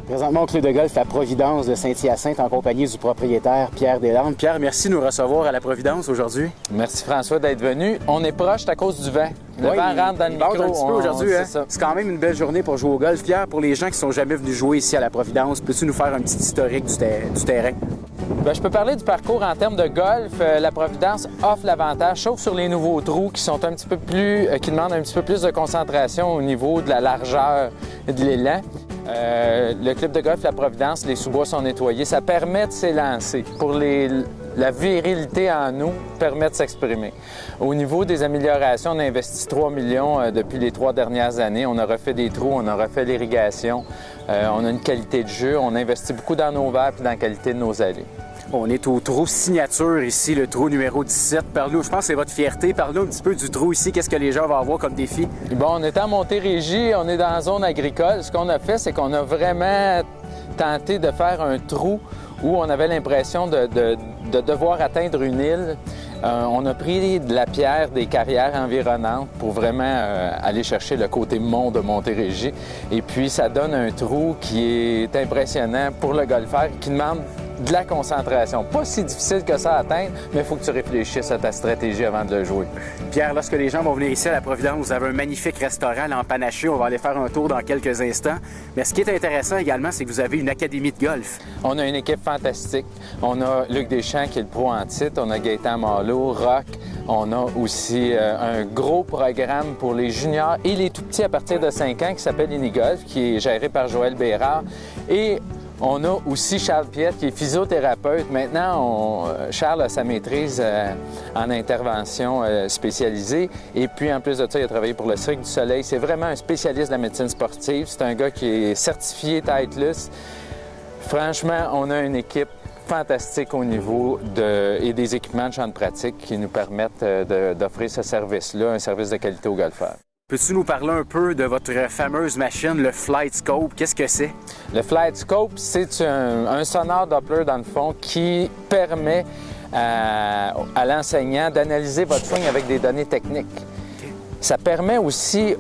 Présentement au club de golf à Providence de Saint-Hyacinthe en compagnie du propriétaire Pierre Deslandes. Pierre, merci de nous recevoir à la Providence aujourd'hui. Merci François d'être venu. On est proche à cause du vent. Le vent rentre dans le micro. Un petit peu aujourd'hui. C'est quand même une belle journée pour jouer au golf. Pierre, pour les gens qui ne sont jamais venus jouer ici à la Providence, peux-tu nous faire un petit historique du terrain? Bien, je peux parler du parcours en termes de golf. La Providence offre l'avantage, sauf sur les nouveaux trous qui sont un petit peu plus, qui demandent un petit peu plus de concentration au niveau de la largeur de l'élan. Le club de golf La Providence, les sous-bois sont nettoyés. Ça permet de s'élancer. Pour la virilité en nous permet de s'exprimer. Au niveau des améliorations, on a investi 3 millions depuis les 3 dernières années. On a refait des trous, on a refait l'irrigation. On a une qualité de jeu. On investit beaucoup dans nos verres et dans la qualité de nos allées. On est au trou signature ici, le trou numéro 17. Parle-nous, je pense que c'est votre fierté. Parle-nous un petit peu du trou ici. Qu'est-ce que les gens vont avoir comme défi? Bon, on est en Montérégie, on est dans la zone agricole. Ce qu'on a fait, c'est qu'on a vraiment tenté de faire un trou où on avait l'impression de devoir atteindre une île. On a pris de la pierre des carrières environnantes pour vraiment aller chercher le côté mont de Montérégie. Et puis, ça donne un trou qui est impressionnant pour le golfeur qui demande de la concentration. Pas si difficile que ça à atteindre, mais il faut que tu réfléchisses à ta stratégie avant de le jouer. Pierre, lorsque les gens vont venir ici à la Providence, vous avez un magnifique restaurant, l'Empanaché. On va aller faire un tour dans quelques instants. Mais ce qui est intéressant également, c'est que vous avez une académie de golf. On a une équipe fantastique. On a Luc Deschamps qui est le pro en titre. On a Gaëtan Malo, Rock. On a aussi un gros programme pour les juniors et les tout-petits à partir de 5 ans qui s'appelle Unigolf, qui est géré par Joël Bérard. Et on a aussi Charles Piette, qui est physiothérapeute. Maintenant, Charles a sa maîtrise en intervention spécialisée. Et puis, en plus de ça, il a travaillé pour le Cirque du Soleil. C'est vraiment un spécialiste de la médecine sportive. C'est un gars qui est certifié Titleist. Franchement, on a une équipe fantastique au niveau et des équipements de champ de pratique qui nous permettent d'offrir ce service-là, un service de qualité aux golfeurs. Peux-tu nous parler un peu de votre fameuse machine, le Flight Scope? Qu'est-ce que c'est? Le Flight Scope, c'est un sonore Doppler, dans le fond, qui permet à l'enseignant d'analyser votre swing avec des données techniques. Ça permet aussi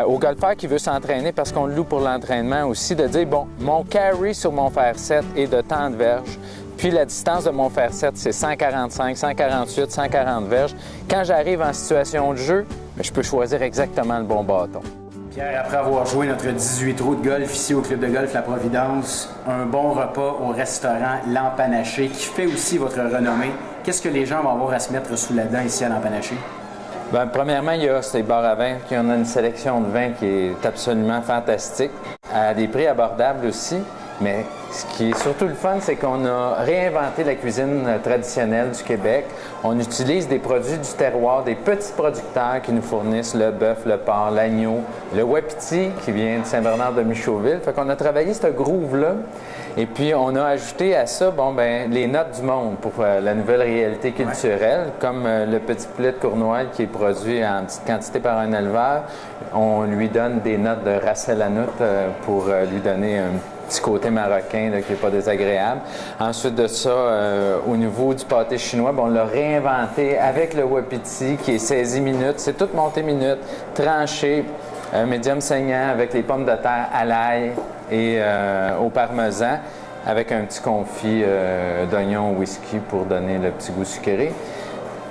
au golfeur qui veut s'entraîner, parce qu'on le loue pour l'entraînement aussi, de dire, bon, mon carry sur mon fer 7 est de tant de verges, puis la distance de mon fer 7, c'est 145, 148, 140 verges. Quand j'arrive en situation de jeu, je peux choisir exactement le bon bâton. Pierre, après avoir joué notre 18 trous de golf ici au club de golf La Providence, un bon repas au restaurant L'Empanaché qui fait aussi votre renommée. Qu'est-ce que les gens vont avoir à se mettre sous la dent ici à L'Empanaché? Bien, premièrement, il y a ces bars à vin, puis on a une sélection de vins qui est absolument fantastique, à des prix abordables aussi. Mais ce qui est surtout le fun, c'est qu'on a réinventé la cuisine traditionnelle du Québec. On utilise des produits du terroir, des petits producteurs qui nous fournissent le bœuf, le porc, l'agneau, le wapiti qui vient de Saint-Bernard-de-Michauville. Fait qu'on a travaillé ce groove-là. Et puis, on a ajouté à ça, les notes du monde pour la nouvelle réalité culturelle, comme le petit poulet de Cournois qui est produit en petite quantité par un éleveur. On lui donne des notes de Ras El Hanout pour lui donner un petit côté marocain là, qui n'est pas désagréable. Ensuite de ça, au niveau du pâté chinois, on l'a réinventé avec le wapiti qui est 16 minutes. C'est tout monté minute, tranché, médium saignant avec les pommes de terre à l'ail et au parmesan avec un petit confit d'oignon au whisky pour donner le petit goût sucré.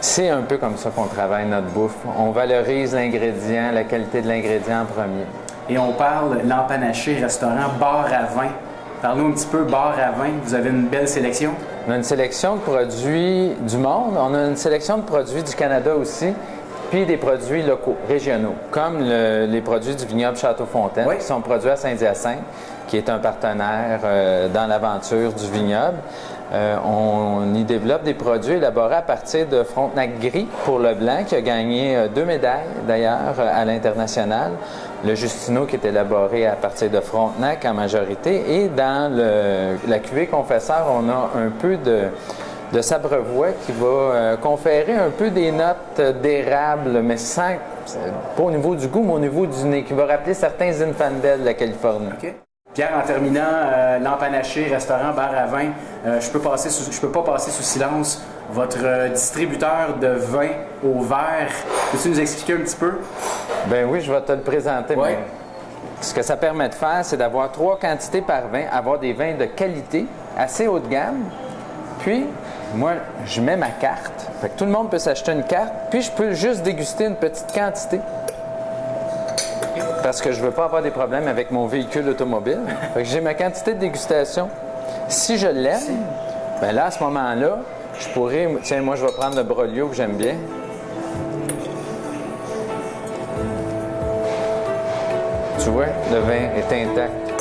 C'est un peu comme ça qu'on travaille notre bouffe. On valorise l'ingrédient, la qualité de l'ingrédient en premier. Et on parle L'Empanaché, restaurant, bar à vin. Parle-nous un petit peu bar à vin. Vous avez une belle sélection? On a une sélection de produits du monde. On a une sélection de produits du Canada aussi, puis des produits locaux, régionaux, comme les produits du vignoble Château-Fontaine, qui sont produits à Saint-Hyacinthe, qui est un partenaire dans l'aventure du vignoble. On y développe des produits élaborés à partir de Frontenac gris pour le blanc, qui a gagné 2 médailles d'ailleurs à l'international. Le Justino qui est élaboré à partir de Frontenac en majorité. Et dans la cuvée Confesseur, on a un peu de sabrevois qui va conférer un peu des notes d'érable, mais pas au niveau du goût, mais au niveau du nez, qui va rappeler certains Zinfandel de la Californie. Okay. Pierre, en terminant, L'Empanaché, restaurant, bar à vin, je peux pas passer sous silence votre distributeur de vin au verre. Peux-tu nous expliquer un petit peu? Ben oui, je vais te le présenter. Ouais. ce que ça permet de faire, c'est d'avoir 3 quantités par vin, avoir des vins de qualité, assez haut de gamme. Puis, moi, je mets ma carte. Fait que tout le monde peut s'acheter une carte, puis je peux juste déguster une petite quantité. Parce que je ne veux pas avoir des problèmes avec mon véhicule automobile. Fait que j'ai ma quantité de dégustation. Si je l'aime, bien là, à ce moment-là, je pourrais... Tiens, moi, je vais prendre le Broglio que j'aime bien. Tu vois, le vin est intact.